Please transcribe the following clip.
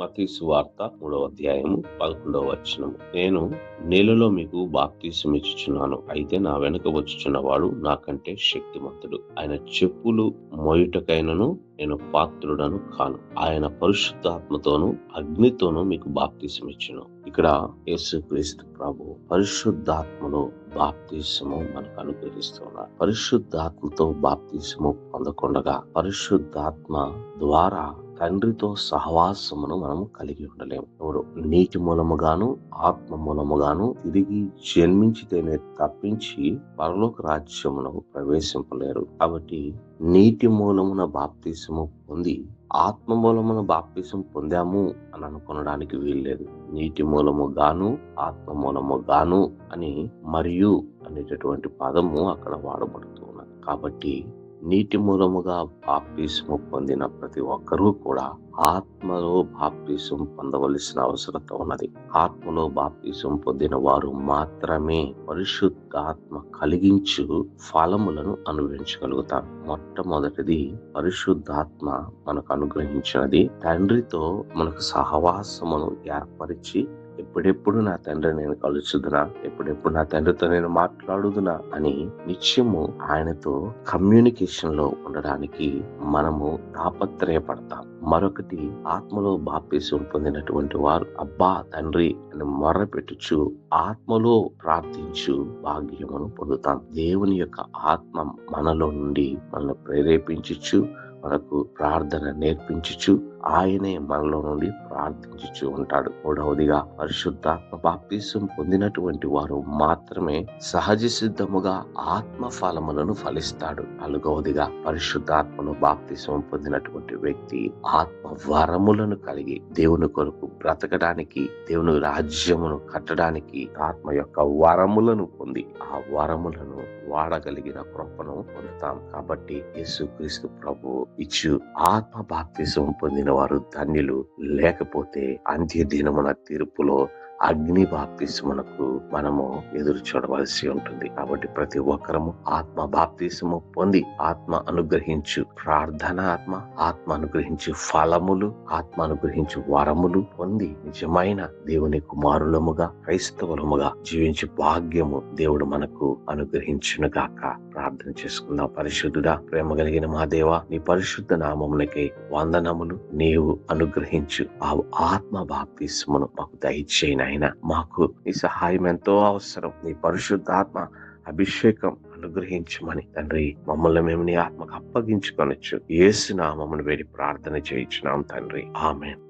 మత్తయి సువార్త 3వ అధ్యాయము 11వ వచనము. నేను నీళ్ళలో మీకు బాప్తిసం ఇచ్చుచున్నాను, అయితే నా వెనుక వచ్చుచున్నవాడు నాకంటే శక్తిమంతుడు. ఆయన చెప్పులు మోయుటకైనను నేను పాత్రుడను కాను. ఆయన పరిశుద్ధాత్మతోను అగ్నితోను మీకు బాప్తిసం ఇచ్చును. ఇక్కడ యేసుక్రీస్తు ప్రభు పరిశుద్ధాత్మను బాప్తిసము మనకు అనుగ్రహిస్తున్నారు. పరిశుద్ధాత్మతో బాప్తిసము పొందకుండగా పరిశుద్ధాత్మ ద్వారా తండ్రితో సహవాసమును మనం కలిగి ఉండలేము. ఎవరు నీటి మూలముగాను ఆత్మ మూలముగాను తిరిగి జన్మించితేనే తప్పించి పరలోక రాజ్యమును ప్రవేశింపలేరు. కాబట్టి నీటి మూలమున బాప్తిసము పొంది ఆత్మ మూలమున బాప్తిసం పొందాము అని అనుకొనడానికి వీల్లేదు. నీటి మూలము గాను ఆత్మ మూలము గాను అని మరియు అనేటటువంటి పదము అక్కడ వాడబడుతూ ఉన్నది. కాబట్టి నీటి మూలముగా బాప్తిసము పొందిన ప్రతి ఒక్కరూ కూడా ఆత్మలో బాప్తిసం పొందవలసిన అవసరత ఉన్నది. ఆత్మలో బాప్తిసం పొందిన వారు మాత్రమే పరిశుద్ధాత్మ కలిగించు ఫలములను అనుభవించగలుగుతారు. మొట్టమొదటిది పరిశుద్ధాత్మ మనకు అనుగ్రహించినది తండ్రితో మనకు సహవాసమును ఏర్పరిచి ఎప్పుడెప్పుడు నా తండ్రి నేను కలుసుదునా, ఎప్పుడెప్పుడు నా తండ్రితో నేను మాట్లాడుదునా అని నిత్యము ఆయనతో కమ్యూనికేషన్ లో ఉండడానికి మనము తాపత్రయపడతాం. మరొకటి, ఆత్మలో బాప్తిసం పొందినటువంటి వారు అబ్బా తండ్రి అని మొర్రపెట్టుచు ఆత్మలో ప్రార్థించు భాగ్యమును పొందుతాం. దేవుని యొక్క ఆత్మ మనలో నుండి మనల్ని ప్రేరేపించుచు మనకు ప్రార్థన నేర్పించుచు ఆయనే మనలో నుండి ప్రార్థించుచు ఉంటాడు. మూడవదిగా పరిశుద్ధాత్మ బాప్తిసం పొందినటువంటి వారు మాత్రమే సహజ సిద్ధముగా ఆత్మ ఫలములను ఫలిస్తాడు. నాలుగవదిగా పరిశుద్ధాత్మను బాప్తిసం పొందినటువంటి వ్యక్తి ఆత్మ వరములను కలిగి దేవుని కొరకు బ్రతకడానికి, దేవుని రాజ్యమును కట్టడానికి ఆత్మ యొక్క వరములను పొంది ఆ వరములను వాడగలిగిన కృపను పొందుతాం. కాబట్టి యేసుక్రీస్తు ప్రభు ఇచ్చు ఆత్మ బాప్తిసం పొందిన వారు ధన్యులు. లేకపోతే అంత్య దినమున తీర్పులో అగ్ని బాప్తిసమునకు మనము ఎదురు చూడవలసి ఉంటుంది. కాబట్టి ప్రతి ఒక్కరము ఆత్మ బాప్తిసము పొంది ఆత్మ అనుగ్రహించు ప్రార్థన ఆత్మ అనుగ్రహించు ఫలములు, ఆత్మ అనుగ్రహించు వరములు పొంది నిజమైన దేవుని కుమారులముగా క్రైస్తవులముగా జీవించే భాగ్యము దేవుడు మనకు అనుగ్రహించునుగాక. ప్రార్థన చేసుకుందాం. పరిశుద్ధుడా, ప్రేమ కలిగిన మా దేవా, నీ పరిశుద్ధ నామమునకే వందనములు. నీవు అనుగ్రహించు ఆ ఆత్మ బాప్తిసమును మాకు దయచేయన. మాకు నీ సహాయం ఎంతో అవసరం. నీ పరిశుద్ధాత్మ అభిషేకం అనుగ్రహించమని తండ్రి మమ్మల్ని మేము నీ ఆత్మకు అప్పగించుకొనొచ్చు. యేసు నామమును వేడి ప్రార్థన చేయించున్నాం తండ్రి. ఆమేన్.